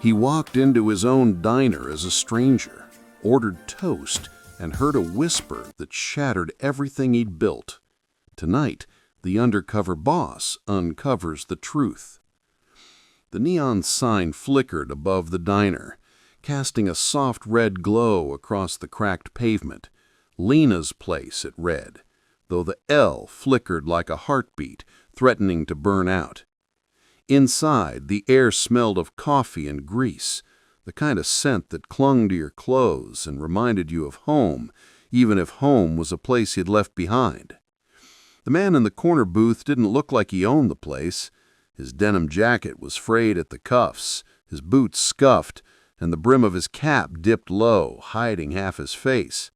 He walked into his own diner as a stranger, ordered toast, and heard a whisper that shattered everything he'd built. Tonight, the undercover boss uncovers the truth. The neon sign flickered above the diner, casting a soft red glow across the cracked pavement. Lena's Place, it read, though the L flickered like a heartbeat, threatening to burn out. Inside, the air smelled of coffee and grease, the kind of scent that clung to your clothes and reminded you of home, even if home was a place you'd left behind. The man in the corner booth didn't look like he owned the place. His denim jacket was frayed at the cuffs, his boots scuffed, and the brim of his cap dipped low, hiding half his face.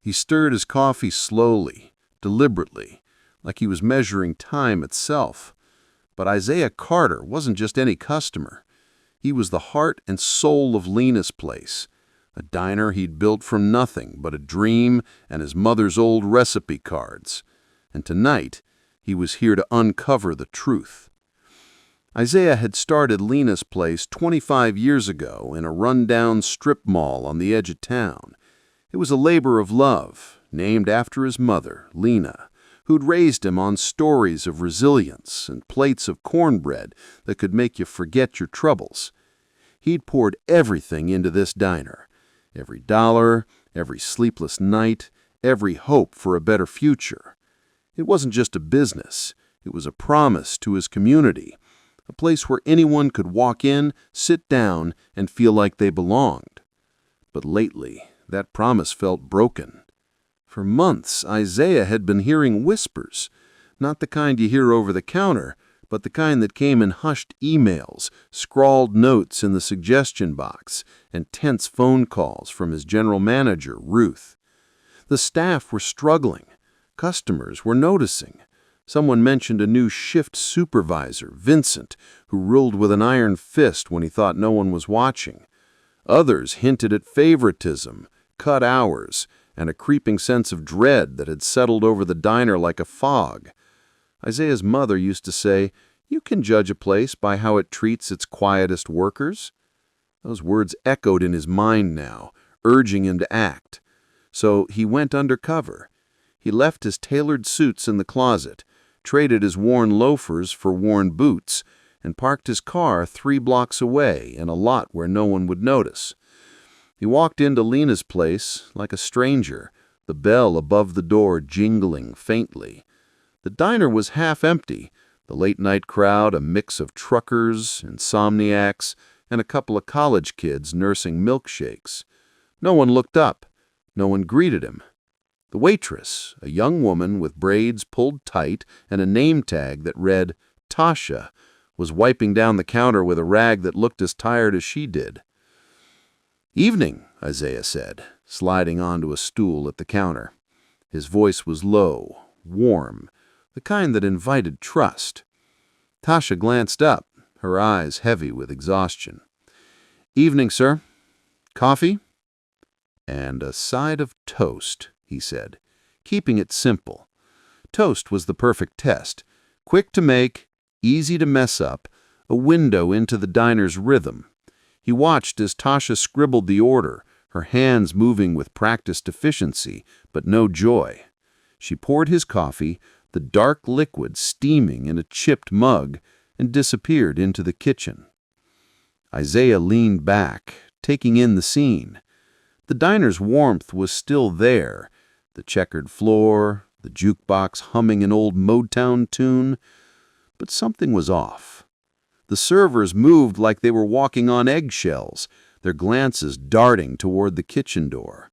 He stirred his coffee slowly, deliberately, like he was measuring time itself. But Isaiah Carter wasn't just any customer. He was the heart and soul of Lena's Place, a diner he'd built from nothing but a dream and his mother's old recipe cards. And tonight, he was here to uncover the truth. Isaiah had started Lena's Place 25 years ago in a run-down strip mall on the edge of town. It was a labor of love, named after his mother, Lena, who'd raised him on stories of resilience and plates of cornbread that could make you forget your troubles. He'd poured everything into this diner, every dollar, every sleepless night, every hope for a better future. It wasn't just a business, it was a promise to his community, a place where anyone could walk in, sit down, and feel like they belonged. But lately, that promise felt broken. For months, Isaiah had been hearing whispers, not the kind you hear over the counter, but the kind that came in hushed emails, scrawled notes in the suggestion box, and tense phone calls from his general manager, Ruth. The staff were struggling. Customers were noticing. Someone mentioned a new shift supervisor, Vincent, who ruled with an iron fist when he thought no one was watching. Others hinted at favoritism, cut hours, and a creeping sense of dread that had settled over the diner like a fog. Isaiah's mother used to say, "You can judge a place by how it treats its quietest workers." Those words echoed in his mind now, urging him to act. So he went undercover. He left his tailored suits in the closet, traded his worn loafers for worn boots, and parked his car 3 blocks away in a lot where no one would notice. He walked into Lena's Place like a stranger, the bell above the door jingling faintly. The diner was half empty, the late-night crowd a mix of truckers, insomniacs, and a couple of college kids nursing milkshakes. No one looked up. No one greeted him. The waitress, a young woman with braids pulled tight and a name tag that read Tasha, was wiping down the counter with a rag that looked as tired as she did. "Evening," Isaiah said, sliding onto a stool at the counter. His voice was low, warm, the kind that invited trust. Tasha glanced up, her eyes heavy with exhaustion. "Evening, sir. Coffee?" "And a side of toast," he said, keeping it simple. Toast was the perfect test. Quick to make, easy to mess up, a window into the diner's rhythm. He watched as Tasha scribbled the order, her hands moving with practiced efficiency, but no joy. She poured his coffee, the dark liquid steaming in a chipped mug, and disappeared into the kitchen. Isaiah leaned back, taking in the scene. The diner's warmth was still there, the checkered floor, the jukebox humming an old Motown tune, but something was off. The servers moved like they were walking on eggshells, their glances darting toward the kitchen door.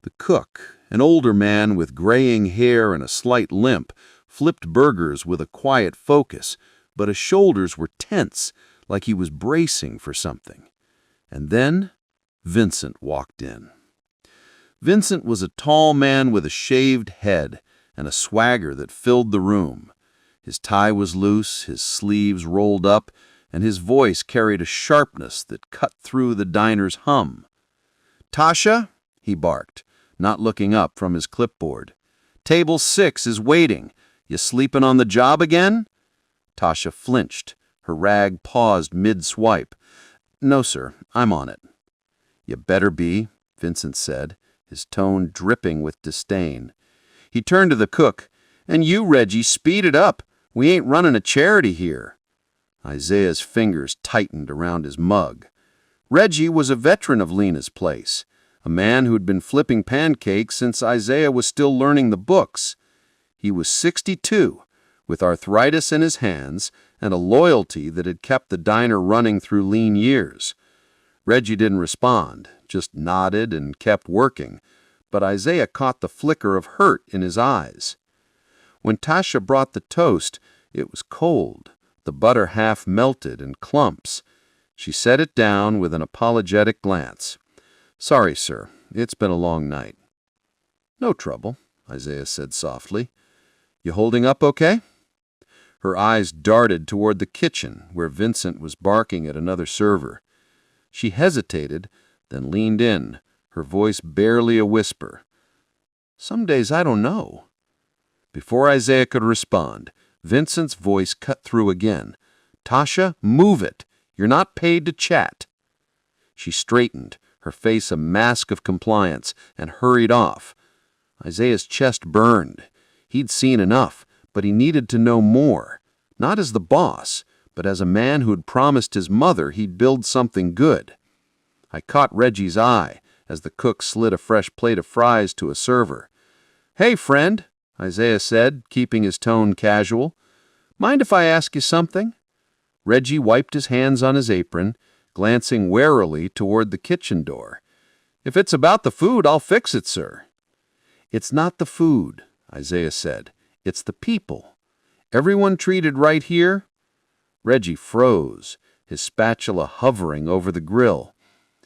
The cook, an older man with graying hair and a slight limp, flipped burgers with a quiet focus, but his shoulders were tense, like he was bracing for something. And then Vincent walked in. Vincent was a tall man with a shaved head and a swagger that filled the room. His tie was loose, his sleeves rolled up, and his voice carried a sharpness that cut through the diner's hum. "Tasha," he barked, not looking up from his clipboard. "Table 6 is waiting. You sleeping on the job again?" Tasha flinched. Her rag paused mid-swipe. No, sir, I'm on it. You better be, Vincent said, his tone dripping with disdain. He turned to the cook. And you, Reggie, speed it up. We ain't running a charity here. Isaiah's fingers tightened around his mug. Reggie was a veteran of Lena's place, a man who'd been flipping pancakes since Isaiah was still learning the books. He was 62, with arthritis in his hands and a loyalty that had kept the diner running through lean years. Reggie didn't respond, just nodded and kept working, but Isaiah caught the flicker of hurt in his eyes. When Tasha brought the toast, it was cold, the butter half melted in clumps. She set it down with an apologetic glance. Sorry, sir, it's been a long night. No trouble, Isaiah said softly. You holding up okay? Her eyes darted toward the kitchen, where Vincent was barking at another server. She hesitated, then leaned in, her voice barely a whisper. Some days I don't know. Before Isaiah could respond, Vincent's voice cut through again. Tasha, move it. You're not paid to chat. She straightened, her face a mask of compliance, and hurried off. Isaiah's chest burned. He'd seen enough, but he needed to know more. Not as the boss, but as a man who'd promised his mother he'd build something good. I caught Reggie's eye as the cook slid a fresh plate of fries to a server. Hey, friend, Isaiah said, keeping his tone casual. Mind if I ask you something? Reggie wiped his hands on his apron, glancing warily toward the kitchen door. If it's about the food, I'll fix it, sir. It's not the food, Isaiah said. It's the people. Everyone treated right here? Reggie froze, his spatula hovering over the grill.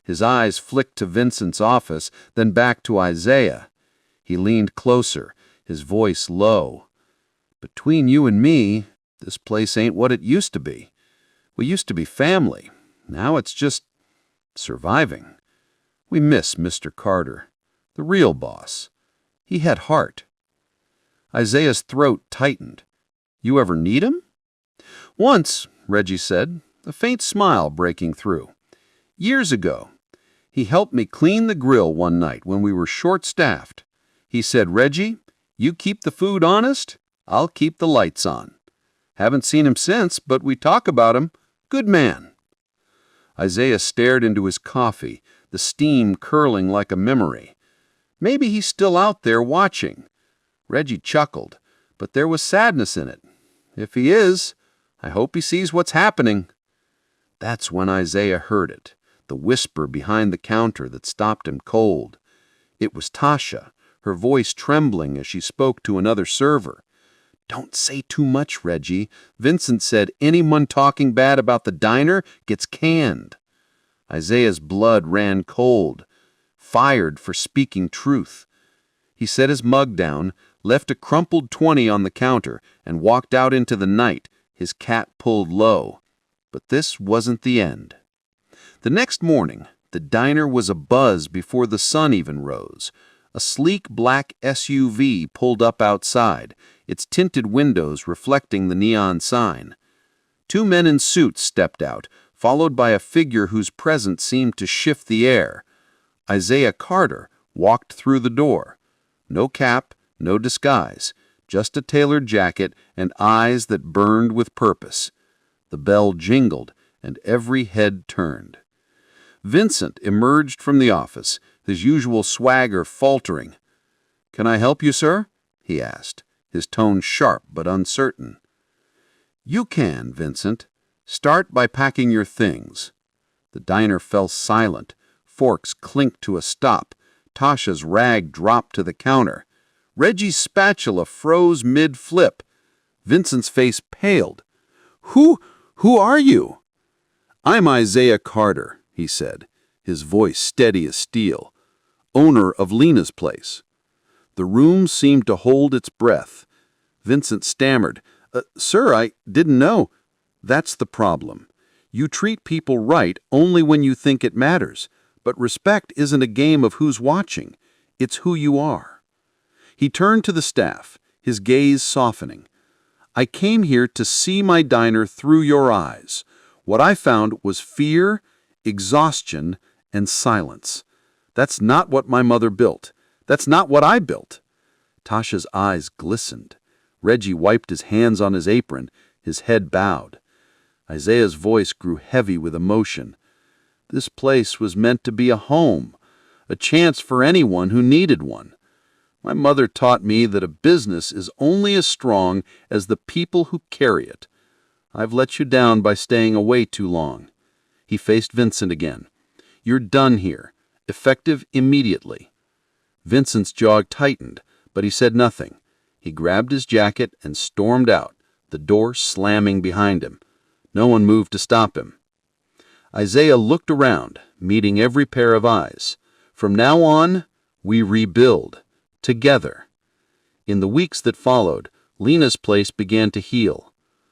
His eyes flicked to Vincent's office, then back to Isaiah. He leaned closer, his voice low. Between you and me, this place ain't what it used to be. We used to be family. Now it's just surviving. We miss Mr. Carter, the real boss. He had heart. Isaiah's throat tightened. You ever need him? Once, Reggie said, a faint smile breaking through. Years ago. He helped me clean the grill one night when we were short-staffed. He said, Reggie, you keep the food honest, I'll keep the lights on. Haven't seen him since, but we talk about him. Good man. Isaiah stared into his coffee, the steam curling like a memory. Maybe he's still out there watching. Reggie chuckled, but there was sadness in it. If he is, I hope he sees what's happening. That's when Isaiah heard it, the whisper behind the counter that stopped him cold. It was Tasha, her voice trembling as she spoke to another server. Don't say too much, Reggie. Vincent said anyone talking bad about the diner gets canned. Isaiah's blood ran cold, fired for speaking truth. He set his mug down, left a crumpled 20 on the counter, and walked out into the night, his cat pulled low. But this wasn't the end. The next morning, the diner was abuzz before the sun even rose. A sleek black SUV pulled up outside, its tinted windows reflecting the neon sign. 2 men in suits stepped out, followed by a figure whose presence seemed to shift the air. Isaiah Carter walked through the door. No cap, no disguise, just a tailored jacket and eyes that burned with purpose. The bell jingled, and every head turned. Vincent emerged from the office, his usual swagger faltering. "Can I help you, sir?" he asked, his tone sharp but uncertain. "You can, Vincent. Start by packing your things." The diner fell silent. Forks clinked to a stop. Tasha's rag dropped to the counter. Reggie's spatula froze mid-flip. Vincent's face paled. Who are you?" "I'm Isaiah Carter," he said, his voice steady as steel. "Owner of Lena's place." The room seemed to hold its breath. Vincent stammered, "Sir, I didn't know." "That's the problem. You treat people right only when you think it matters. But respect isn't a game of who's watching. It's who you are." He turned to the staff, his gaze softening. "I came here to see my diner through your eyes. What I found was fear exhaustion, and silence. That's not what my mother built. That's not what I built. Tasha's eyes glistened. Reggie wiped his hands on his apron, his head bowed. Isaiah's voice grew heavy with emotion. This place was meant to be a home, a chance for anyone who needed one. My mother taught me that a business is only as strong as the people who carry it. I've let you down by staying away too long. He faced Vincent again. You're done here, effective immediately. Vincent's jaw tightened, but he said nothing. He grabbed his jacket and stormed out, the door slamming behind him. No one moved to stop him. Isaiah looked around, meeting every pair of eyes. From now on, we rebuild. Together. In the weeks that followed, Lena's place began to heal.